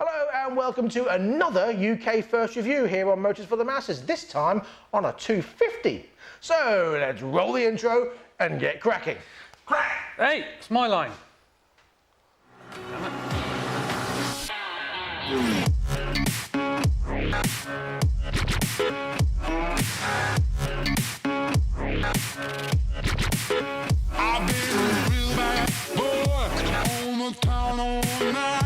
Hello and welcome to another UK first review here on Motors for the Masses, this time on a 250. So let's roll the intro and get cracking. Crack! Hey, it's my line. I've been a real bad boy on the town all night.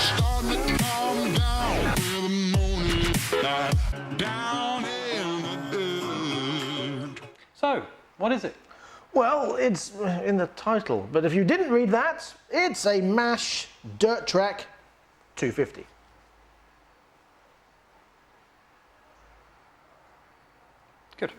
Starting to calm down with the morning light down in the dirt. So, what is it? Well, it's in the title, but if you didn't read that, it's a MASH Dirt Track 250. Good.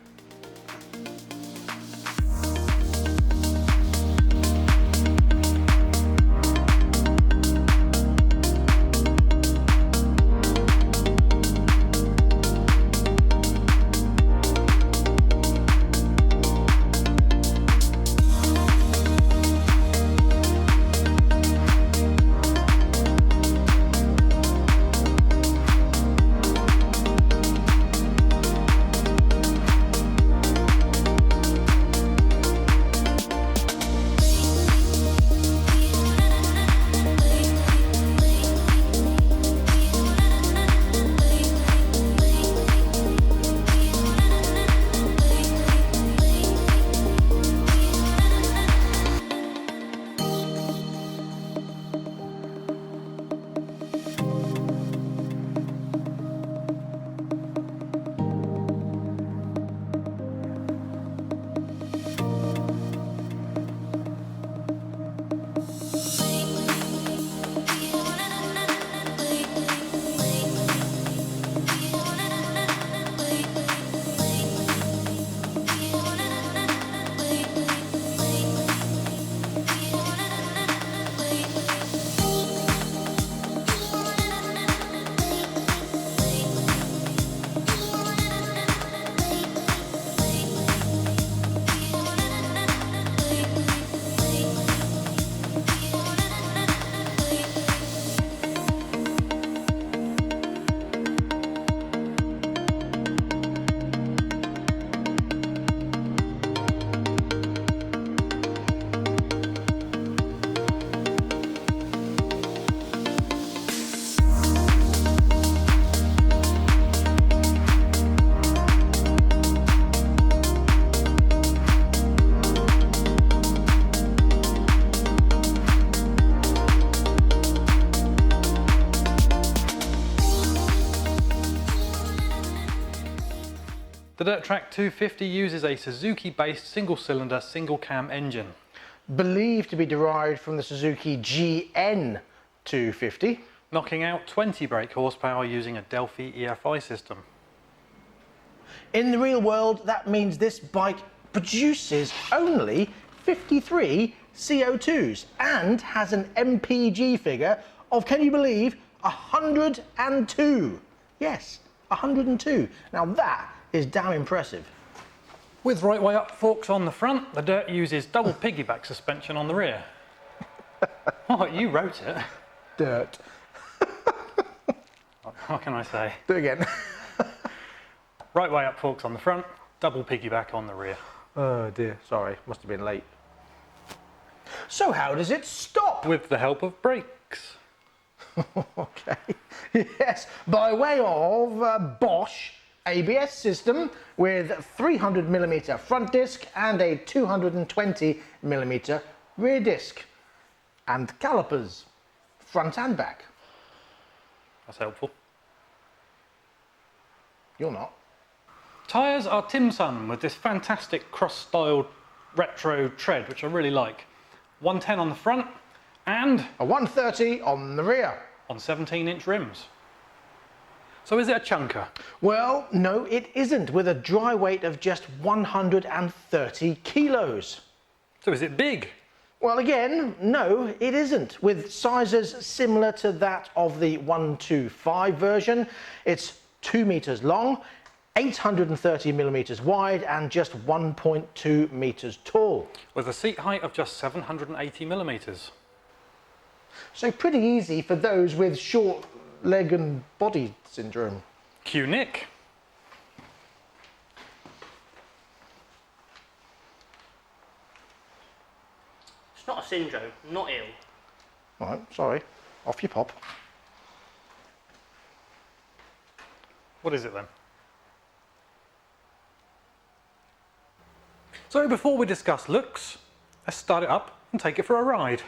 The Dirt Track 250 uses a Suzuki-based single-cylinder, single-cam engine. Believed to be derived from the Suzuki GN 250. Knocking out 20 brake horsepower using a Delphi EFI system. In the real world, that means this bike produces only 53 CO2s and has an MPG figure of, can you believe, 102. Yes, 102. Now that is damn impressive. With right way up forks on the front, the Dirt uses double piggyback suspension on the rear. Oh, you wrote it. Dirt. What can I say? Do it again. Right way up forks on the front, double piggyback on the rear. Oh dear, sorry, must have been late. So how does it stop? With the help of brakes. Okay, yes, by way of Bosch ABS system with 300mm front disc and a 220mm rear disc, and calipers, front and back. That's helpful. You're not. Tyres are Timsun with this fantastic cross-styled retro tread, which I really like. 110 on the front and A 130 on the rear. on 17-inch rims. So is it a chunker? Well, no, it isn't, with a dry weight of just 130 kilos. So is it big? Well, again, no, it isn't. With sizes similar to that of the 125 version, it's 2 meters long, 830 millimeters wide, and just 1.2 meters tall. With a seat height of just 780 millimeters. So pretty easy for those with short leg and body syndrome. Cue Nick. It's not a syndrome, not ill. All right, sorry. Off you pop. What is it then? So before we discuss looks, let's start it up and take it for a ride.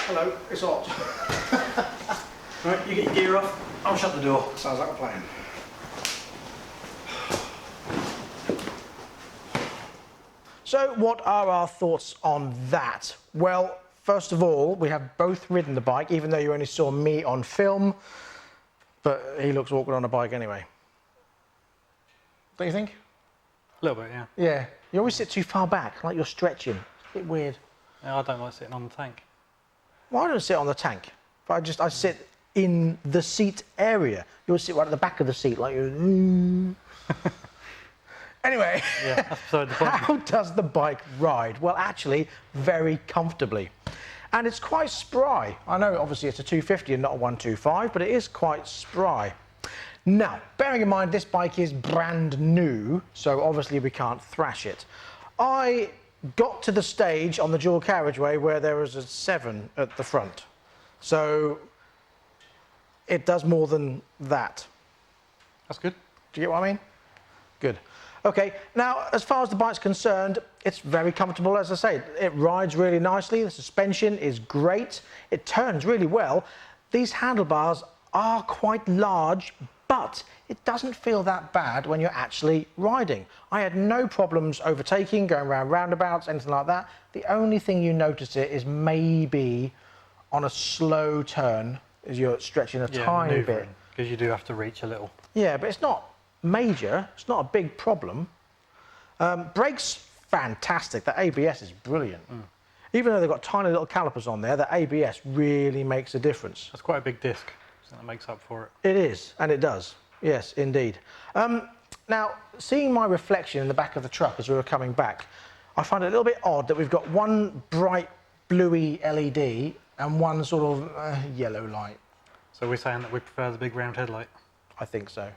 Hello, it's hot. Right, you get your gear off, I'll shut the door. Sounds like a plan. So what are our thoughts on that? Well, first of all, we have both ridden the bike, even though you only saw me on film, but he looks awkward on a bike anyway. Don't you think? A little bit, yeah. Yeah. You always sit too far back, like you're stretching. It's a bit weird. Yeah, I don't like sitting on the tank. Well, I don't sit on the tank, but I sit in the seat area. You always sit right at the back of the seat, like you're... Anyway, Yeah, that's beside the point. how does the bike ride? Well, actually, very comfortably. And it's quite spry. I know, obviously, it's a 250 and not a 125, but it is quite spry. Now, bearing in mind this bike is brand new, so obviously we can't thrash it. I got to the stage on the dual carriageway where there was a 7 at the front. So it does more than that. That's good. Do you get what I mean? Good. Okay, now as far as the bike's concerned, it's very comfortable, as I say. It rides really nicely, the suspension is great, it turns really well. These handlebars are quite large, but it doesn't feel that bad when you're actually riding. I had no problems overtaking, going around roundabouts, anything like that. The only thing you notice it is maybe on a slow turn as you're stretching a tiny bit. Because you do have to reach a little. Yeah, but it's not major, it's not a big problem. Brakes, fantastic. The ABS is brilliant. Even though they've got tiny little calipers on there, the ABS really makes a difference. That's quite a big disc, so that makes up for it. It is, and it does. Yes, indeed. Now, seeing my reflection in the back of the truck as we were coming back, I find it a little bit odd that we've got one bright bluey LED and one sort of yellow light. So we're saying that we prefer the big round headlight? I think so.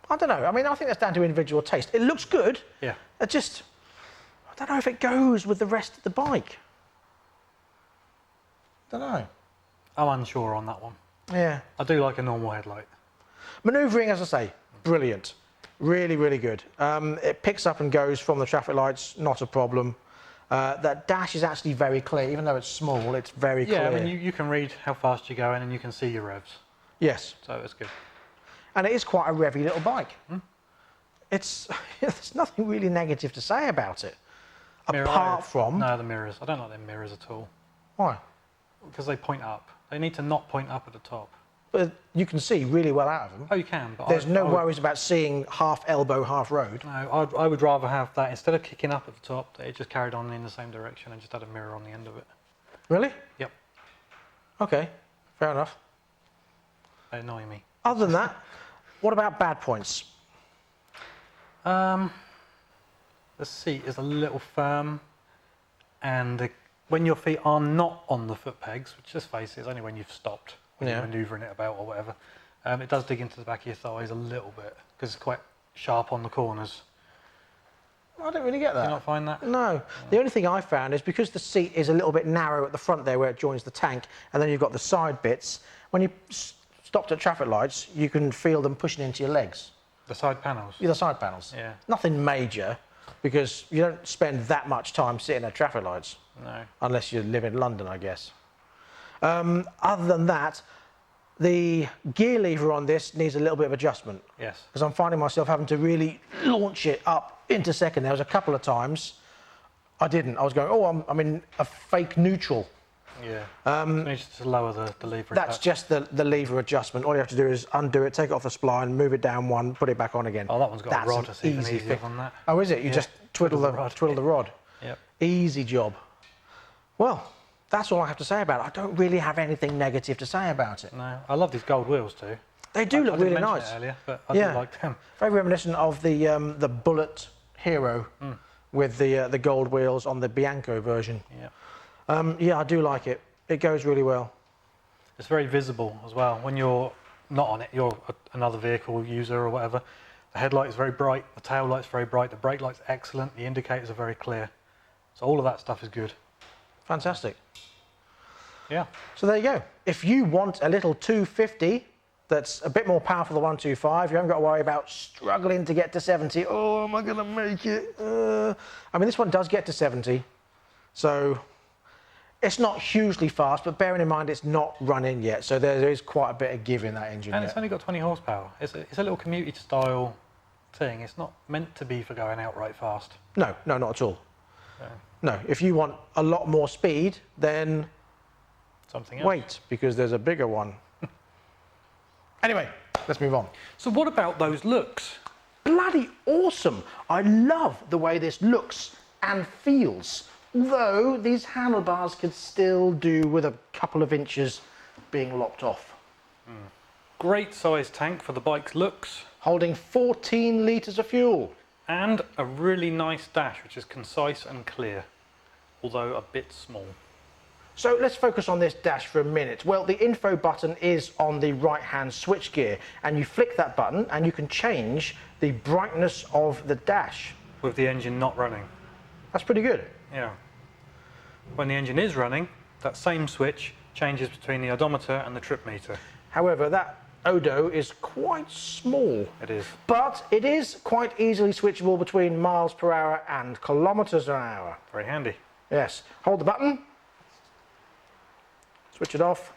I don't know. I mean, I think that's down to individual taste. It looks good. Yeah. I don't know if it goes with the rest of the bike. Don't know. I'm unsure on that one. Yeah. I do like a normal headlight. Manoeuvring, as I say, brilliant. Really, really good. It picks up and goes from the traffic lights, not a problem. That dash is actually very clear, even though it's small, it's very clear. Yeah, I mean, you can read how fast you're going and you can see your revs. Yes. So it's good. And it is quite a revvy little bike. There's nothing really negative to say about it. Apart from... No, the mirrors. I don't like them mirrors at all. Why? Because they point up. They need to not point up at the top. But you can see really well out of them. Oh, you can, but there's no worries about seeing half elbow, half road. No, I would rather have that, instead of kicking up at the top, that it just carried on in the same direction and just had a mirror on the end of it. Really? Yep. Okay, fair enough. They annoy me. Other than that, what about bad points? The seat is a little firm, and when your feet are not on the foot pegs, which, let's face it, is only when you've stopped, when you're manoeuvring it about or whatever, it does dig into the back of your thighs a little bit because it's quite sharp on the corners. I don't really get that. Do you not find that? No. The only thing I found is because the seat is a little bit narrow at the front there where it joins the tank, and then you've got the side bits, when you stopped at traffic lights, you can feel them pushing into your legs. The side panels? Yeah, the side panels. Yeah. Nothing major, because you don't spend that much time sitting at traffic lights. No. Unless you live in London, I guess. Other than that, the gear lever on this needs a little bit of adjustment. Yes. Because I'm finding myself having to really launch it up into second. There was a couple of times I didn't. I was going, oh, I'm in a fake neutral. Yeah. You need to lower the lever. That's just the lever adjustment. All you have to do is undo it, take it off the spline, move it down one, put it back on again. Oh, that one's got a rod. It's even easier on that. Oh, is it? You just twiddle the rod. Yep. Easy job. Well, that's all I have to say about it. I don't really have anything negative to say about it. No, I love these gold wheels too. They do look really nice. It earlier, but I do like them. Very reminiscent of the Bullet Hero with the gold wheels on the Bianco version. Yeah. Yeah, I do like it. It goes really well. It's very visible as well. When you're not on it, you're another vehicle user or whatever. The headlight is very bright, the tail light's very bright, the brake light's excellent, the indicators are very clear. So all of that stuff is good. Fantastic. Yeah. So there you go. If you want a little 250 that's a bit more powerful than 125, you haven't got to worry about struggling to get to 70. Oh, am I going to make it? I mean, this one does get to 70, so it's not hugely fast, but bearing in mind it's not running yet, so there is quite a bit of give in that engine. And it's only got 20 horsepower. It's a little commuter style thing. It's not meant to be for going outright fast. No, not at all. So. No, if you want a lot more speed, then something else. Wait, because there's a bigger one. Anyway, let's move on. So what about those looks? Bloody awesome. I love the way this looks and feels. Although these handlebars could still do with a couple of inches being lopped off. Great size tank for the bike's looks. Holding 14 litres of fuel. And a really nice dash, which is concise and clear, although a bit small. So let's focus on this dash for a minute. Well, the info button is on the right-hand switchgear, and you flick that button and you can change the brightness of the dash. With the engine not running. That's pretty good. Yeah. When the engine is running, that same switch changes between the odometer and the trip meter. However, that odo is quite small. It is. But it is quite easily switchable between miles per hour and kilometers an hour. Very handy. Yes. Hold the button. Switch it off.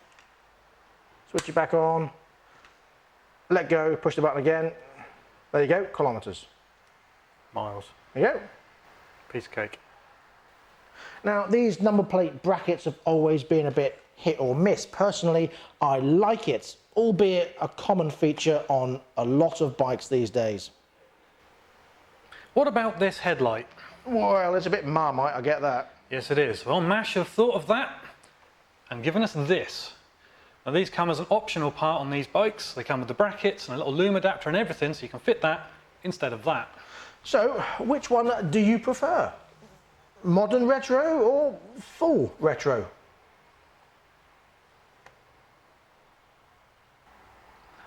Switch it back on. Let go. Push the button again. There you go. Kilometers. Miles. There you go. Piece of cake. Now, these number plate brackets have always been a bit hit or miss. Personally, I like it, albeit a common feature on a lot of bikes these days. What about this headlight? Well, it's a bit Marmite, I get that. Yes, it is. Well, MASH have thought of that and given us this. Now, these come as an optional part on these bikes. They come with the brackets and a little loom adapter and everything, so you can fit that instead of that. So, which one do you prefer? Modern retro or full retro?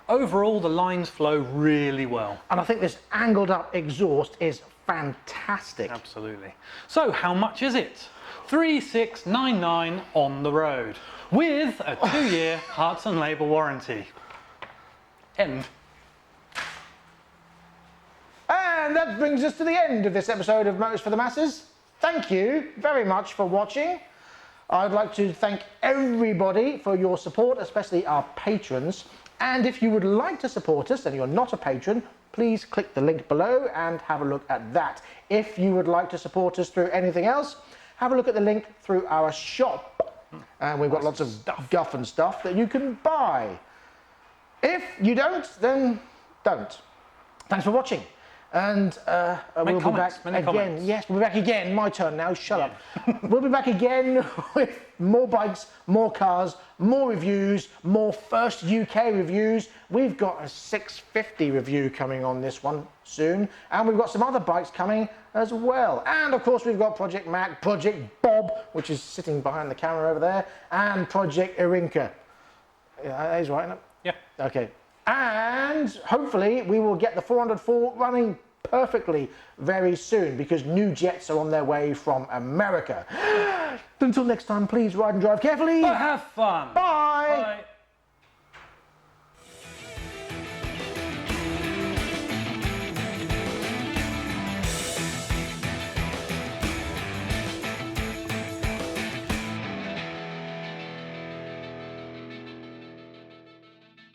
Overall, the lines flow really well. And I think this angled up exhaust is fantastic. Absolutely. So, how much is it? 3,699 on the road with a 2-year parts and labour warranty. End. And that brings us to the end of this episode of Motors for the Masses. Thank you very much for watching. I'd like to thank everybody for your support, especially our patrons. And if you would like to support us and you're not a patron, please click the link below and have a look at that. If you would like to support us through anything else, have a look at the link through our shop. And we've got lots of guff and stuff that you can buy. If you don't, then don't. Thanks for watching. And we'll be back again. Comments. Yes, we'll be back again. My turn now. Shut up. We'll be back again with more bikes, more cars, more reviews, more first UK reviews. We've got a 650 review coming on this one soon, and we've got some other bikes coming as well. And of course, we've got Project Mac, Project Bob, which is sitting behind the camera over there, and Project Irinka. Yeah, that is right, isn't it? Yeah. Okay. And hopefully we will get the 404 running perfectly very soon, because new jets are on their way from America. Until next time, please ride and drive carefully. But have fun. Bye. Bye.